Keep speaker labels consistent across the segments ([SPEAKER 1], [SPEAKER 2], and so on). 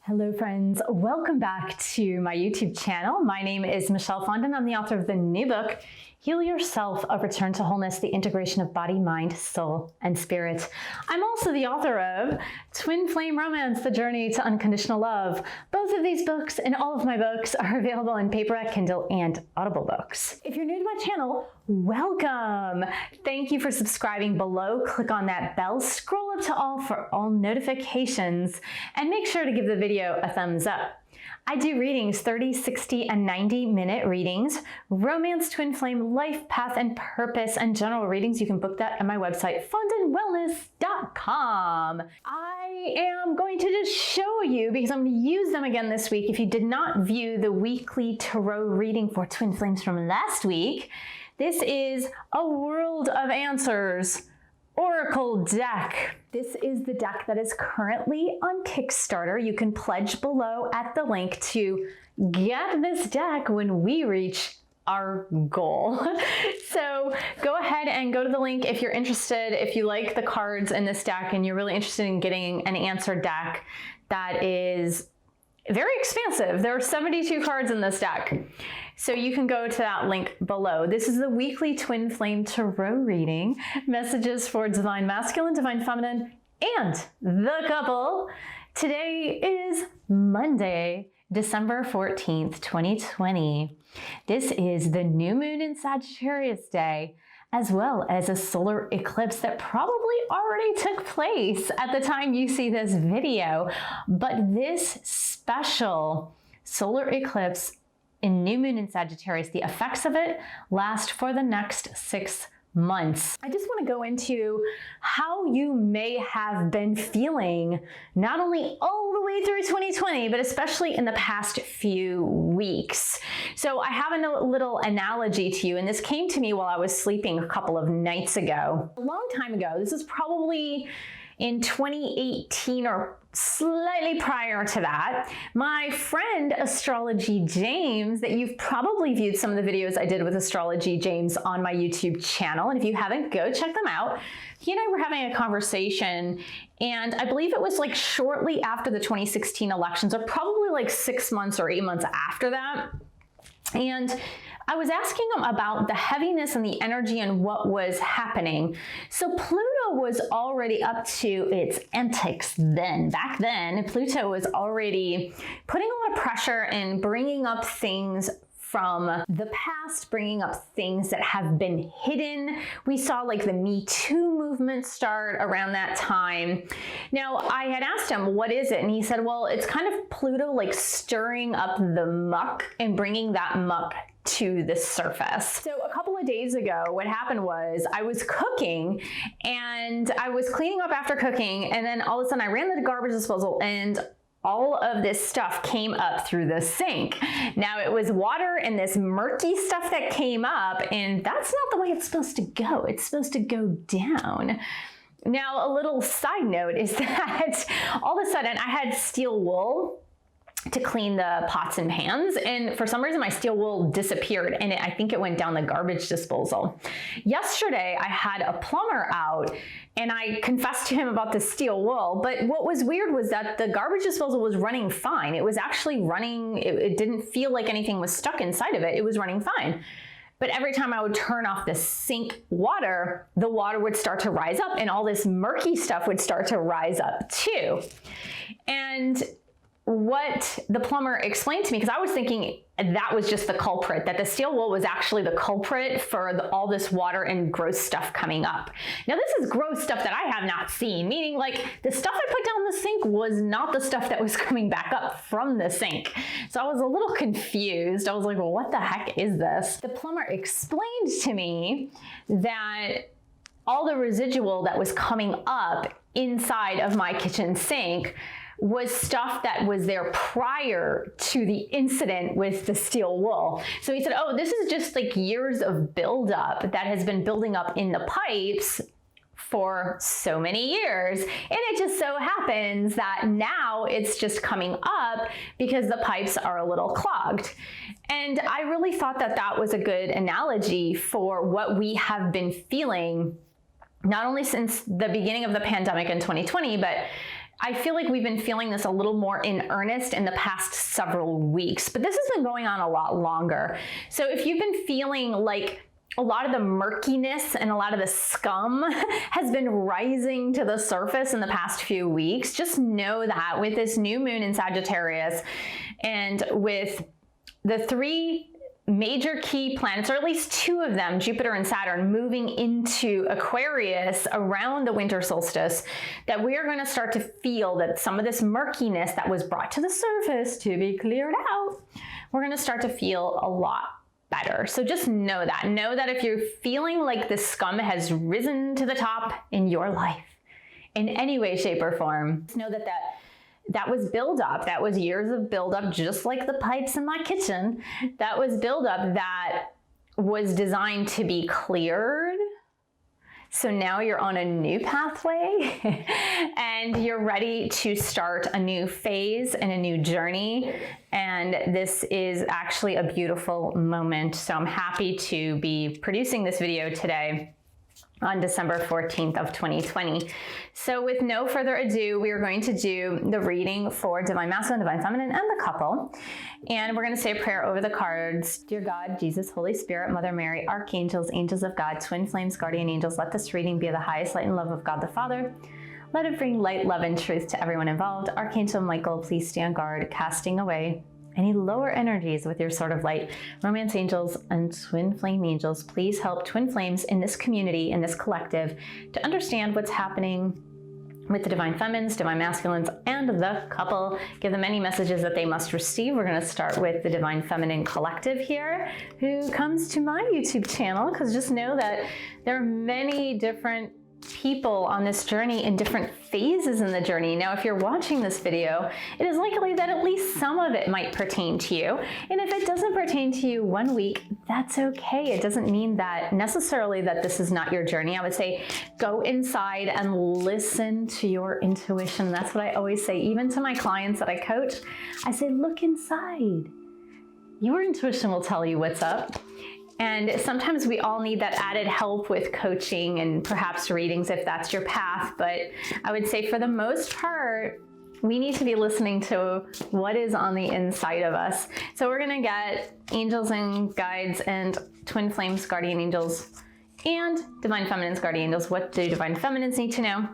[SPEAKER 1] Hello friends, welcome back to my YouTube channel. My name is Michelle Fondin. I'm the author of the new book, Heal Yourself, A Return to Wholeness, the Integration of Body, Mind, Soul, and Spirit. I'm also the author of Twin Flame Romance, The Journey to Unconditional Love. Both of these books and all of my books are available in paperback, Kindle, and Audible books. If you're new to my channel, welcome. Thank you for subscribing below. Click on that bell, scroll up to all for all notifications, and make sure to give the video a thumbs up. I do readings, 30, 60, and 90-minute readings, romance, twin flame, life, path, and purpose, and general readings. You can book that at my website, fondinwellness.com. I am going to just show you, because I'm going to use them again this week. If you did not view the weekly tarot reading for twin flames from last week, this is a World of Answers Oracle deck. This is the deck that is currently on Kickstarter. You can pledge below at the link to get this deck when we reach our goal. So go ahead and go to the link if you're interested. If you like the cards in this deck and you're really interested in getting an answer deck that is very expansive. There are 72 cards in this deck. So you can go to that link below. This is the weekly Twin Flame Tarot reading. Messages for Divine Masculine, Divine Feminine, and the couple. Today is Monday, December 14th, 2020. This is the new moon in Sagittarius day, as well as a solar eclipse that probably already took place at the time you see this video. But this special solar eclipse in new moon in Sagittarius, the effects of it last for the next 6 months. I just want to go into how you may have been feeling, not only all the way through 2020, but especially in the past few weeks. So I have a little analogy to you, and this came to me while I was sleeping a couple of nights ago. A long time ago, this is probably in 2018 or slightly prior to that, my friend Astrology James, that you've probably viewed some of the videos I did with Astrology James on my YouTube channel, and if you haven't, go check them out. He and I were having a conversation, and I believe it was like shortly after the 2016 elections, or probably like 6 months or 8 months after that. And I was asking him about the heaviness and the energy and what was happening. So Pluto was already up to its antics then. Back then, Pluto was already putting a lot of pressure and bringing up things from the past, bringing up things that have been hidden. We saw like the Me Too movement start around that time. Now, I had asked him, what is it? And he said, well, it's kind of Pluto like stirring up the muck and bringing that muck to the surface. So a couple of days ago, what happened was I was cooking and I was cleaning up after cooking, and then all of a sudden I ran the garbage disposal and all of this stuff came up through the sink. Now it was water and this murky stuff that came up, and that's not the way it's supposed to go. It's supposed to go down. Now, a little side note is that all of a sudden I had steel wool to clean the pots and pans, and for some reason my steel wool disappeared, and I think it went down the garbage disposal. Yesterday I had a plumber out, and I confessed to him about the steel wool, but what was weird was that the garbage disposal was running fine. It was actually running, it didn't feel like anything was stuck inside of it. It was running fine. But every time I would turn off the sink water, the water would start to rise up, and all this murky stuff would start to rise up too. And what the plumber explained to me, because I was thinking that was just the culprit, that the steel wool was actually the culprit for all this water and gross stuff coming up. Now, this is gross stuff that I have not seen, meaning like the stuff I put down the sink was not the stuff that was coming back up from the sink. So I was a little confused. I was like, well, what the heck is this? The plumber explained to me that all the residual that was coming up inside of my kitchen sink was stuff that was there prior to the incident with the steel wool. So he said, oh, this is just like years of buildup that has been building up in the pipes for so many years. And it just so happens that now it's just coming up because the pipes are a little clogged. And I really thought that that was a good analogy for what we have been feeling, not only since the beginning of the pandemic in 2020, but I feel like we've been feeling this a little more in earnest in the past several weeks, but this has been going on a lot longer. So if you've been feeling like a lot of the murkiness and a lot of the scum has been rising to the surface in the past few weeks, just know that with this new moon in Sagittarius and with the 3 major key planets, or at least 2 of them, Jupiter and Saturn, moving into Aquarius around the winter solstice, that we are going to start to feel that some of this murkiness that was brought to the surface to be cleared out, we're going to start to feel a lot better. So just know that. Know that if you're feeling like the scum has risen to the top in your life in any way, shape, or form, know that that was buildup. That was years of buildup, just like the pipes in my kitchen. That was buildup that was designed to be cleared. So now you're on a new pathway and you're ready to start a new phase and a new journey. And this is actually a beautiful moment. So I'm happy to be producing this video today on December 14th of 2020. So with no further ado, we are going to do the reading for Divine Masculine, Divine Feminine, and the couple. And we're going to say a prayer over the cards. Dear God, Jesus, Holy Spirit, Mother Mary, Archangels, Angels of God, Twin Flames, Guardian Angels, let this reading be the highest light and love of God the Father. Let it bring light, love, and truth to everyone involved. Archangel Michael, please stand guard, casting away any lower energies with your sword of light. Romance angels and twin flame angels, please help twin flames in this community, in this collective, to understand what's happening with the divine feminines, divine masculines, and the couple. Give them any messages that they must receive. We're going to start with the divine feminine collective here, who comes to my YouTube channel, because just know that there are many different people on this journey in different phases in the journey. Now, if you're watching this video, it is likely that at least some of it might pertain to you. And if it doesn't pertain to you one week, that's okay. It doesn't mean that necessarily that this is not your journey. I would say go inside and listen to your intuition. That's what I always say, even to my clients that I coach. I say, look inside. Your intuition will tell you what's up. And sometimes we all need that added help with coaching and perhaps readings if that's your path. But I would say for the most part, we need to be listening to what is on the inside of us. So we're going to get angels and guides and twin flames, guardian angels, and divine feminines, guardian angels. What do divine feminines need to know?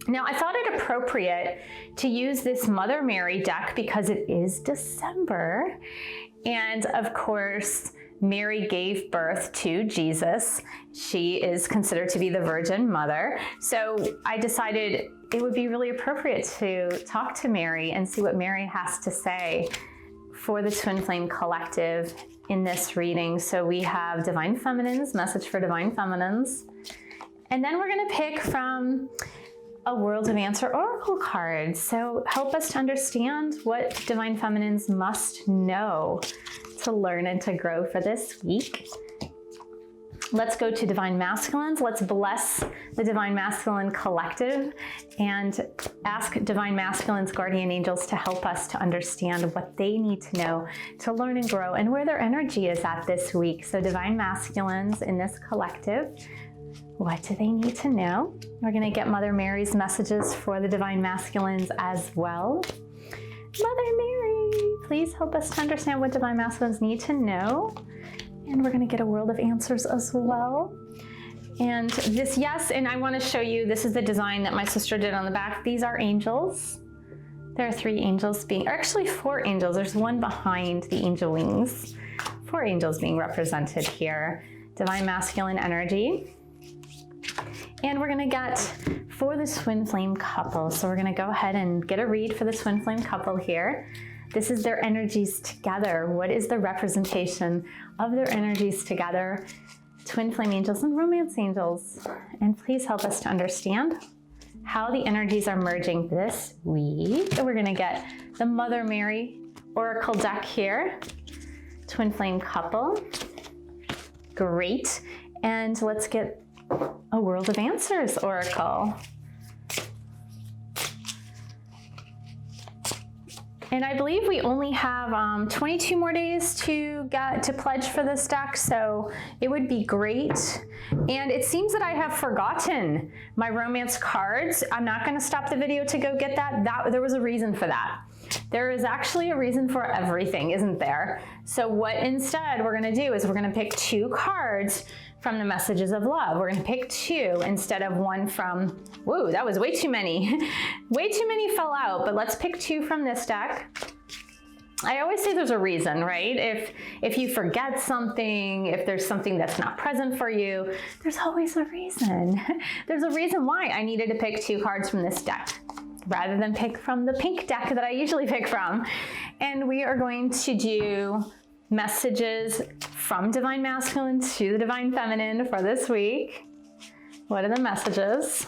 [SPEAKER 1] Now, I thought it appropriate to use this Mother Mary deck because it is December. And of course, Mary gave birth to Jesus. She is considered to be the Virgin Mother. So I decided it would be really appropriate to talk to Mary and see what Mary has to say for the Twin Flame Collective in this reading. So we have Divine Feminines, message for Divine Feminines. And then we're going to pick from a World of Answer Oracle card. So help us to understand what Divine Feminines must know to learn and to grow for this week. Let's go to Divine Masculines. Let's bless the Divine Masculine Collective and ask Divine Masculines, guardian angels, to help us to understand what they need to know to learn and grow and where their energy is at this week. So Divine Masculines in this collective, what do they need to know? We're going to get Mother Mary's messages for the Divine Masculines as well. Mother Mary, please help us to understand what Divine Masculines need to know. And we're going to get a World of Answers as well. And this, yes, and I want to show you, this is the design that my sister did on the back. These are angels. There are 3 angels being, or actually 4 angels. There's one behind the angel wings. 4 angels being represented here. Divine Masculine energy. And we're going to get for the Twin Flame couple. So we're going to go ahead and get a read for the Twin Flame couple here. This is their energies together. What is the representation of their energies together? Twin Flame angels and romance angels. And please help us to understand how the energies are merging this week. So we're going to get the Mother Mary Oracle deck here. Twin Flame couple. Great. And let's get a World of Answers Oracle. And I believe we only have 22 more days to get to pledge for this deck, so it would be great. And it seems that I have forgotten my romance cards. I'm not going to stop the video to go get that. There was a reason for that. There is actually a reason for everything, isn't there? So what instead we're going to do is we're going to pick 2 cards from the messages of love. We're going to pick 2 instead of 1 from, whoa, that was way too many. Way too many fell out, but let's pick 2 from this deck. I always say there's a reason, right? If you forget something, if there's something that's not present for you, there's always a reason. There's a reason why I needed to pick 2 cards from this deck rather than pick from the pink deck that I usually pick from. And we are going to do messages from Divine Masculine to the Divine Feminine for this week. What are the messages?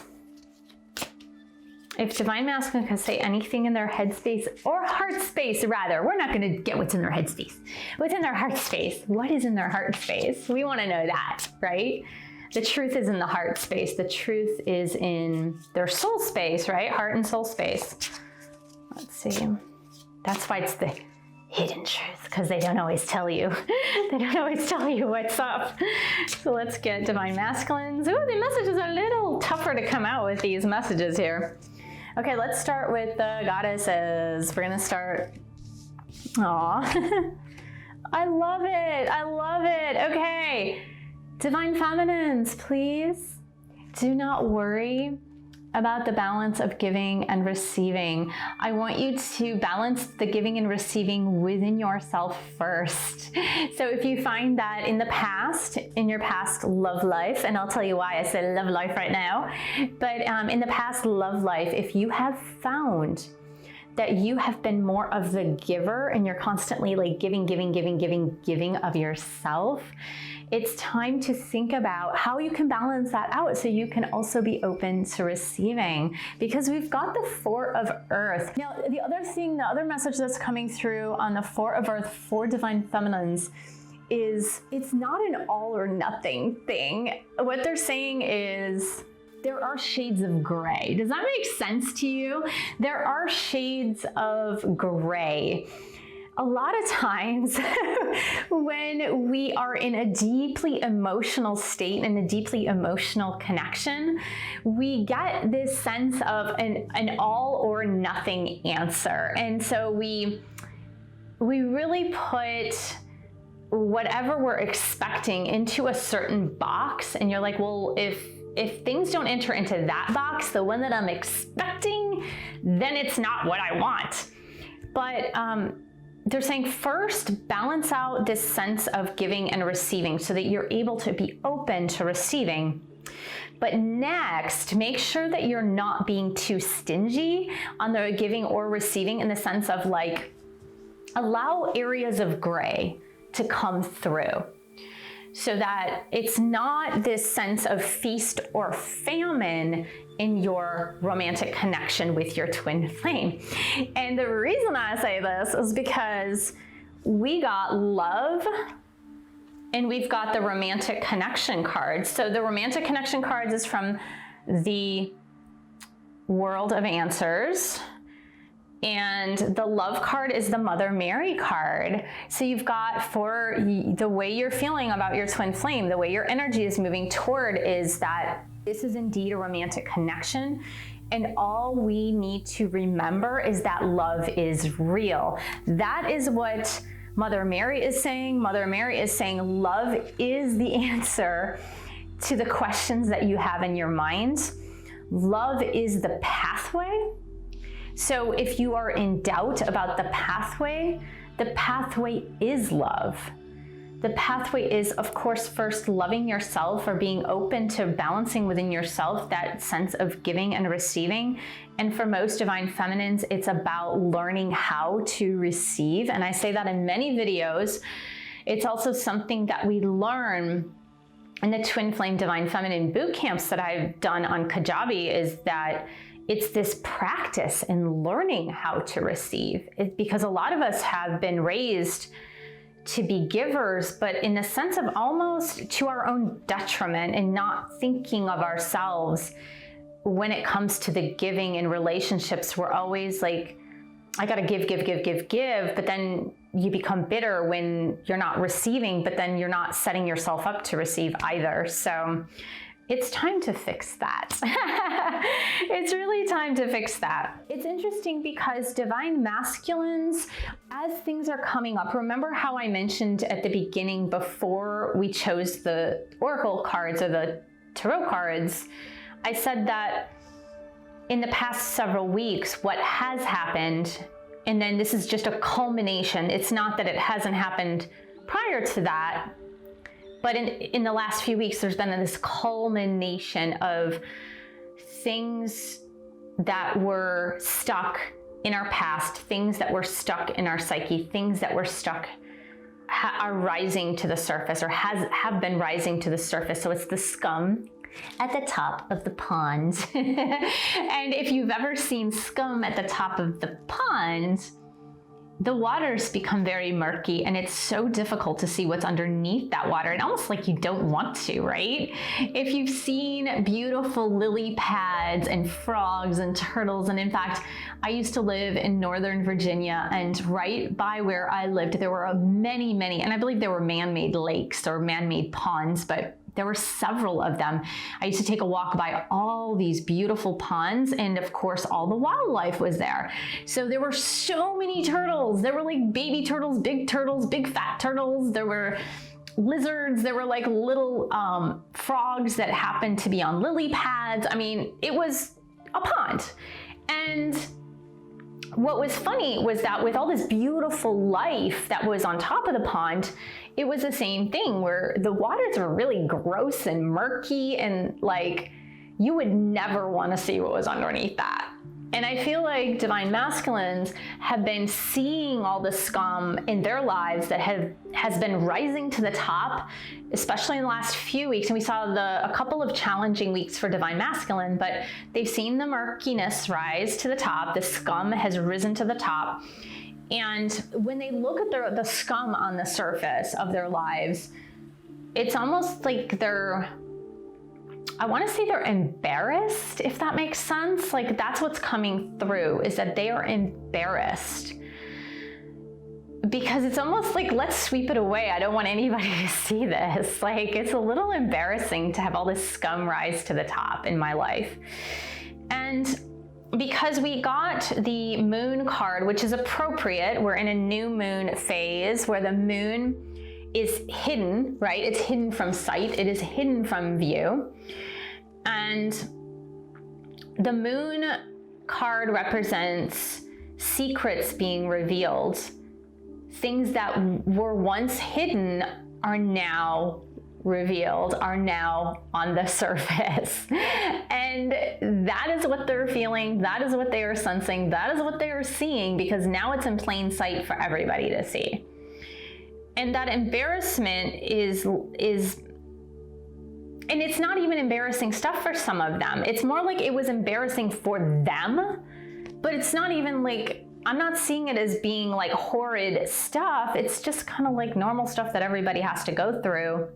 [SPEAKER 1] If Divine Masculine can say anything in their head space, or heart space rather, we're not gonna get what's in their head space. What's in their heart space? What is in their heart space? We wanna know that, right? The truth is in the heart space. The truth is in their soul space, right? Heart and soul space. Let's see. That's why it's the hidden truth, because they don't always tell you. They don't always tell you what's up. So let's get Divine Masculines. Ooh, the messages are a little tougher to come out with these messages here. Okay, let's start with the goddesses. We're gonna start, aw. I love it, I love it. Okay, Divine Feminines, please do not worry about the balance of giving and receiving. I want you to balance the giving and receiving within yourself first. So if you find that in the past, in your past love life, and I'll tell you why I say love life right now, but in the past love life, if you have found that you have been more of the giver and you're constantly like giving of yourself, it's time to think about how you can balance that out so you can also be open to receiving, because we've got the 4 of Earth. Now, the other message that's coming through on the 4 of Earth for Divine Feminines is it's not an all or nothing thing. What they're saying is, there are shades of gray. Does that make sense to you? There are shades of gray. A lot of times when we are in a deeply emotional state and a deeply emotional connection, we get this sense of an all or nothing answer. And so we really put whatever we're expecting into a certain box, and you're like, well, if things don't enter into that box, the one that I'm expecting, then it's not what I want. But they're saying first, balance out this sense of giving and receiving so that you're able to be open to receiving. But next, make sure that you're not being too stingy on the giving or receiving, in the sense of like, allow areas of gray to come through, so that it's not this sense of feast or famine in your romantic connection with your twin flame. And the reason I say this is because we got love and we've got the romantic connection cards. So the romantic connection cards is from the World of Answers, and the love card is the Mother Mary card. So you've got, for the way you're feeling about your twin flame, the way your energy is moving toward, is that this is indeed a romantic connection. And all we need to remember is that love is real. That is what Mother Mary is saying. Mother Mary is saying love is the answer to the questions that you have in your mind. Love is the pathway. So if you are in doubt about the pathway is love. The pathway is, of course, first loving yourself, or being open to balancing within yourself that sense of giving and receiving. And for most Divine Feminines, it's about learning how to receive. And I say that in many videos. It's also something that we learn in the Twin Flame Divine Feminine boot camps that I've done on Kajabi, is that it's this practice in learning how to receive. Because a lot of us have been raised to be givers, but in the sense of almost to our own detriment, and not thinking of ourselves when it comes to the giving in relationships. We're always like I gotta give, but then you become bitter when you're not receiving, but then you're not setting yourself up to receive either. So it's time to fix that. It's really time to fix that. It's interesting because divine masculines, as things are coming up, remember how I mentioned at the beginning before we chose the oracle cards or the tarot cards, I said that in the past several weeks, what has happened, and then this is just a culmination. It's not that it hasn't happened prior to that, but in the last few weeks, there's been this culmination of things that were stuck in our past, things that were stuck in our psyche, things that were stuck are rising to the surface or have been rising to the surface. So it's the scum at the top of the pond. And if you've ever seen scum at the top of the pond, the waters become very murky and it's so difficult to see what's underneath that water, and almost like you don't want to, right? If you've seen beautiful lily pads and frogs and turtles, and in fact, I used to live in Northern Virginia, and right by where I lived, there were many, and I believe there were man-made lakes or man-made ponds, but there were several of them. I used to take a walk by all these beautiful ponds, and of course, all the wildlife was there. So there were so many turtles. There were like baby turtles, big fat turtles. There were lizards. There were like little frogs that happened to be on lily pads. I mean, it was a pond. And what was funny was that with all this beautiful life that was on top of the pond, it was the same thing where the waters were really gross and murky, and like you would never want to see what was underneath that. And I feel like divine masculines have been seeing all the scum in their lives that has been rising to the top, especially in the last few weeks. And we saw a couple of challenging weeks for divine masculine, but they've seen the murkiness rise to the top. The scum has risen to the top. And when they look at the scum on the surface of their lives, it's almost like I want to say they're embarrassed, if that makes sense. Like that's what's coming through, is that they are embarrassed. Because it's almost like, let's sweep it away. I don't want anybody to see this. Like it's a little embarrassing to have all this scum rise to the top in my life. And because we got the moon card, which is appropriate, we're in a new moon phase where the moon is hidden, right? It's hidden from sight. It is hidden from view. And the moon card represents secrets being revealed. Things that were once hidden are now revealed, are now on the surface. And that is what they're feeling. That is what they are sensing. That is what they are seeing, because now it's in plain sight for everybody to see. And that embarrassment is, and it's not even embarrassing stuff for some of them. It's more like it was embarrassing for them, but it's not even like, I'm not seeing it as being like horrid stuff. It's just kind of like normal stuff that everybody has to go through.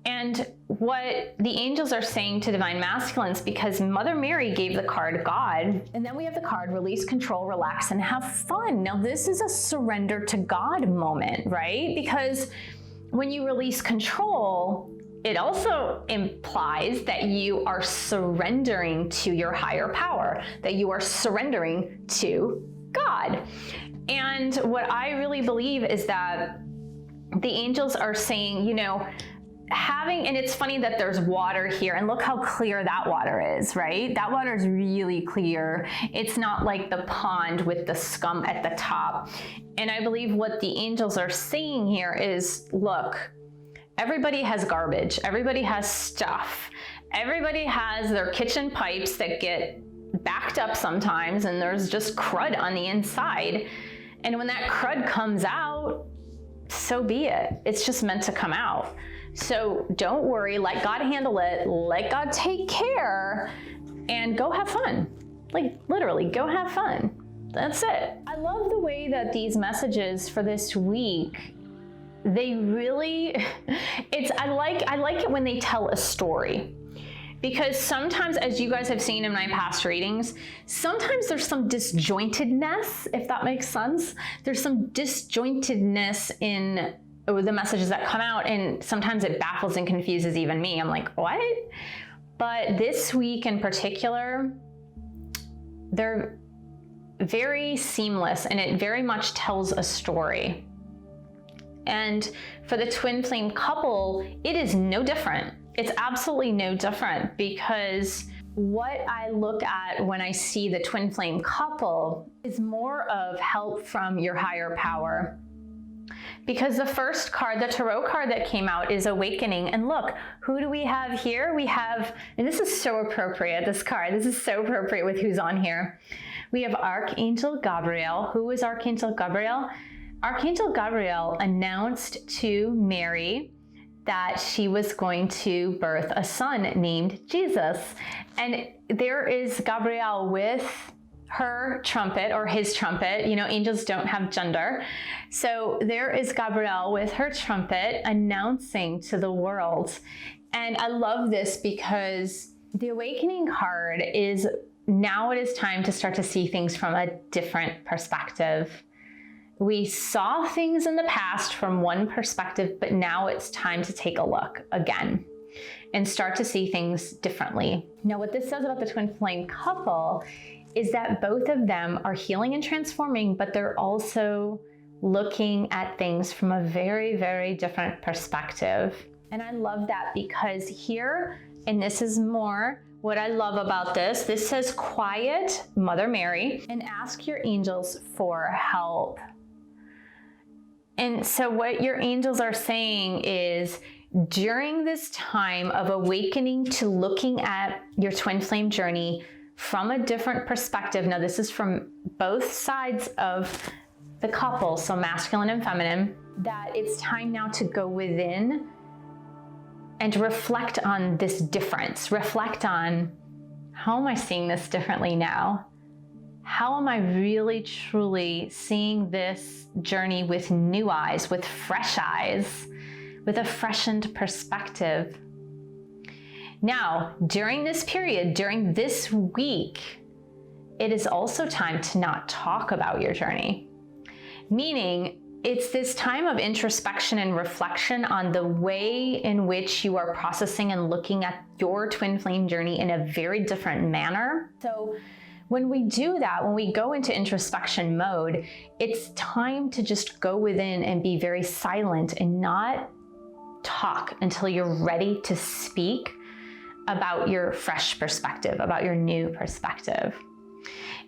[SPEAKER 1] And what the angels are saying to divine masculines, because Mother Mary gave the card God, and then we have the card release, control, relax, and have fun. Now this is a surrender to God moment, right? Because when you release control, it also implies that you are surrendering to your higher power, that you are surrendering to God. And what I really believe is that the angels are saying, you know, and it's funny that there's water here, and look how clear that water is, right? That water is really clear. It's not like the pond with the scum at the top. And I believe what the angels are saying here is, look, everybody has garbage. Everybody has stuff. Everybody has their kitchen pipes that get backed up sometimes, and there's just crud on the inside. And when that crud comes out, so be it. It's just meant to come out. So don't worry, let God handle it, let God take care, and go have fun. Like literally, go have fun. That's it. I love the way that these messages for this week, they really, I like it when they tell a story. Because sometimes, as you guys have seen in my past readings, sometimes there's some disjointedness, if that makes sense. There's some disjointedness in the messages that come out, and sometimes it baffles and confuses even me. I'm like, what? But this week in particular, they're very seamless, and it very much tells a story. And for the twin flame couple, it is no different. It's absolutely no different, because what I look at when I see the twin flame couple is more of help from your higher power. Because the first card, the tarot card that came out, is awakening. And look, who do we have here? We have, and this is so appropriate, this card. This is so appropriate with who's on here. We have Archangel Gabriel. Who is Archangel Gabriel? Archangel Gabriel announced to Mary that she was going to birth a son named Jesus. And there is Gabriel with her trumpet, or his trumpet. You know, angels don't have gender. So there is Gabriel with her trumpet announcing to the world. And I love this because the awakening card is, now it is time to start to see things from a different perspective. We saw things in the past from one perspective, but now it's time to take a look again and start to see things differently. Now, what this says about the twin flame couple is that both of them are healing and transforming, but they're also looking at things from a very, very different perspective. And I love that, because here, and this is more what I love about this, this says, quiet Mother Mary and ask your angels for help. And so what your angels are saying is, during this time of awakening to looking at your twin flame journey from a different perspective, now this is from both sides of the couple, so masculine and feminine, that it's time now to go within and reflect on this difference. Reflect on, how am I seeing this differently now? How am I really, truly seeing this journey with new eyes, with fresh eyes, with a freshened perspective? Now, during this period, during this week, it is also time to not talk about your journey. Meaning, it's this time of introspection and reflection on the way in which you are processing and looking at your twin flame journey in a very different manner. So when we do that, when we go into introspection mode, it's time to just go within and be very silent and not talk until you're ready to speak about your fresh perspective, about your new perspective.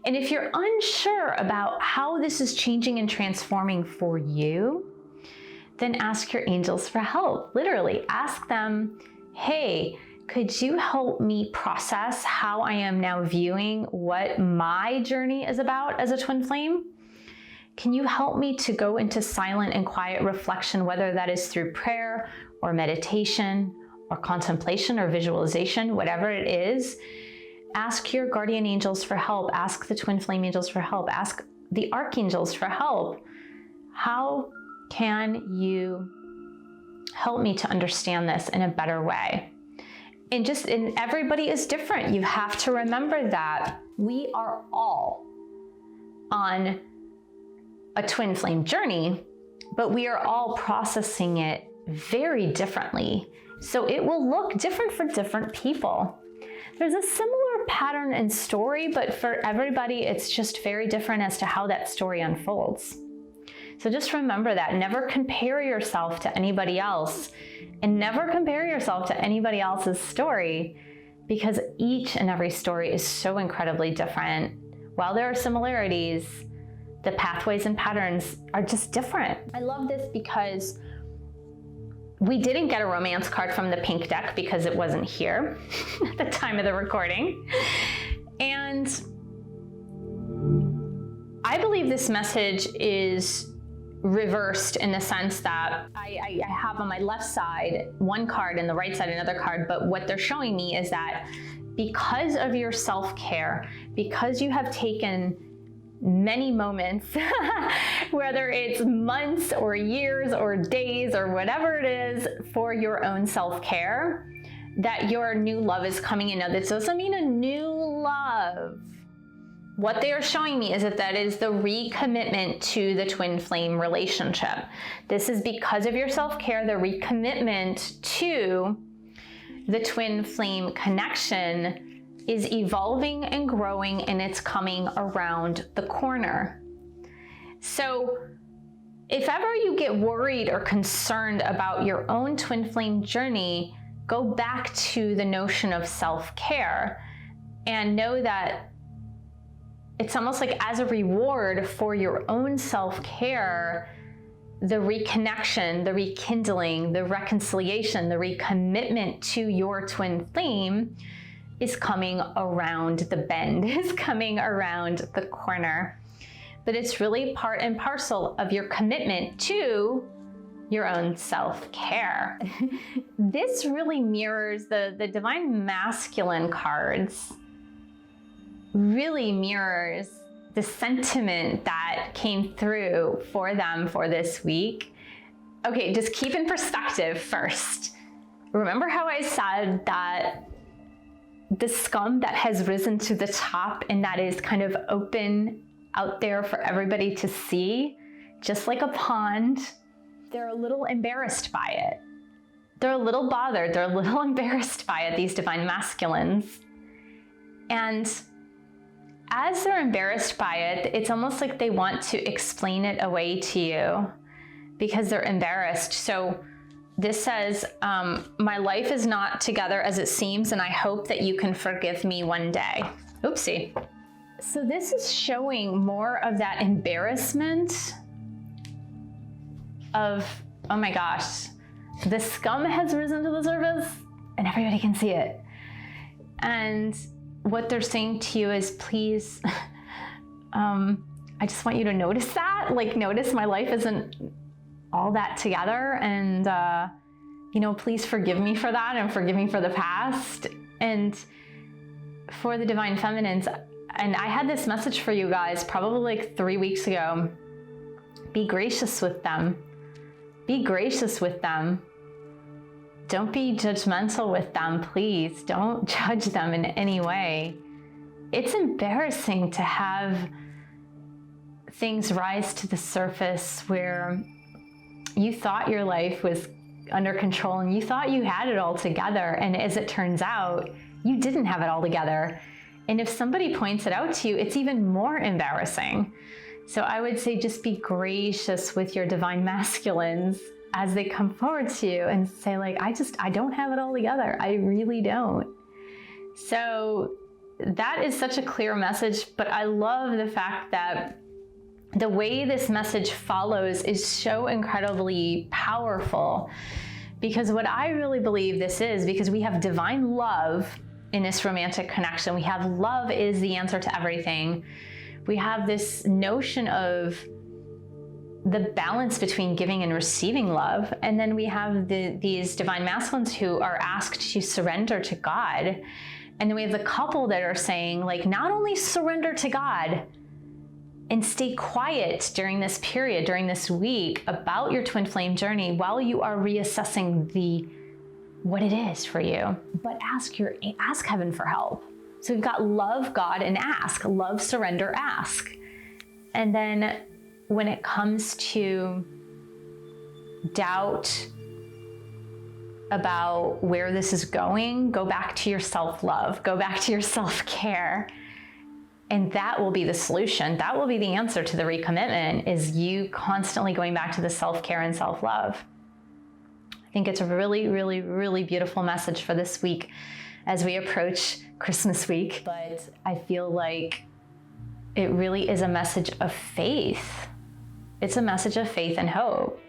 [SPEAKER 1] And if you're unsure about how this is changing and transforming for you, then ask your angels for help. Literally, ask them, hey, could you help me process how I am now viewing what my journey is about as a twin flame? Can you help me to go into silent and quiet reflection, whether that is through prayer or meditation or contemplation or visualization, whatever it is? Ask your guardian angels for help. Ask the twin flame angels for help. Ask the archangels for help. How can you help me to understand this in a better way? And everybody is different. You have to remember that we are all on a twin flame journey, but we are all processing it very differently. So it will look different for different people. There's a similar pattern and story, but for everybody, it's just very different as to how that story unfolds. So just remember that. Never compare yourself to anybody else, and never compare yourself to anybody else's story, because each and every story is so incredibly different. While there are similarities, the pathways and patterns are just different. I love this because we didn't get a romance card from the pink deck because it wasn't here at the time of the recording. And I believe this message is reversed in the sense that I have on my left side one card and the right side another card, but what they're showing me is that because of your self-care, because you have taken many moments, whether it's months or years or days or whatever it is, for your own self-care, that your new love is coming in. Now, this doesn't mean a new love. What they are showing me is that is the recommitment to the twin flame relationship. This is because of your self-care, the recommitment to the twin flame connection is evolving and growing, and it's coming around the corner. So if ever you get worried or concerned about your own twin flame journey, go back to the notion of self-care and know that it's almost like as a reward for your own self-care, the reconnection, the rekindling, the reconciliation, the recommitment to your twin flame is coming around the bend, is coming around the corner. But it's really part and parcel of your commitment to your own self-care. This really mirrors the Divine Masculine cards, really mirrors the sentiment that came through for them for this week. Okay, just keep in perspective first. Remember how I said that the scum that has risen to the top and that is kind of open out there for everybody to see, just like a pond, they're a little embarrassed by it. They're a little bothered, they're a little embarrassed by it, these Divine Masculines. And as they're embarrassed by it, it's almost like they want to explain it away to you because they're embarrassed. So this says, my life is not together as it seems, and I hope that you can forgive me one day. Oopsie. So this is showing more of that embarrassment of, oh my gosh, the scum has risen to the surface and everybody can see it. And what they're saying to you is, please, I just want you to notice that. Like, notice my life isn't all that together. And, you know, please forgive me for that and forgive me for the past. And for the Divine Feminines, and I had this message for you guys probably like 3 weeks ago. Be gracious with them. Be gracious with them. Don't be judgmental with them, please. Don't judge them in any way. It's embarrassing to have things rise to the surface where you thought your life was under control and you thought you had it all together. And as it turns out, you didn't have it all together. And if somebody points it out to you, it's even more embarrassing. So I would say just be gracious with your Divine Masculines as they come forward to you and say, like, I don't have it all together. I really don't. So that is such a clear message, but I love the fact that the way this message follows is so incredibly powerful, because what I really believe this is, because we have divine love in this romantic connection. We have love is the answer to everything. We have this notion of the balance between giving and receiving love. And then we have these Divine Masculines who are asked to surrender to God. And then we have the couple that are saying, like, not only surrender to God and stay quiet during this period, during this week, about your twin flame journey while you are reassessing what it is for you, but ask heaven for help. So we've got love, God, and ask. Love, surrender, ask. And then when it comes to doubt about where this is going, go back to your self-love, go back to your self-care. And that will be the solution. That will be the answer to the recommitment, is you constantly going back to the self-care and self-love. I think it's a really, really, really beautiful message for this week as we approach Christmas week. But I feel like it really is a message of faith. It's a message of faith and hope.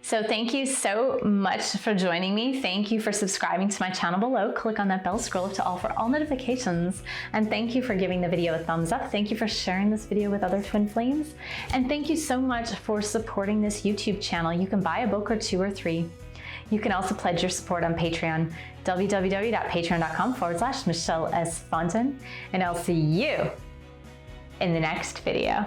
[SPEAKER 1] So thank you so much for joining me. Thank you for subscribing to my channel below. Click on that bell, scroll up to all for all notifications. And thank you for giving the video a thumbs up. Thank you for sharing this video with other twin flames. And thank you so much for supporting this YouTube channel. You can buy a book or 2 or 3. You can also pledge your support on Patreon, www.patreon.com/Michelle S. Fontaine. And I'll see you in the next video.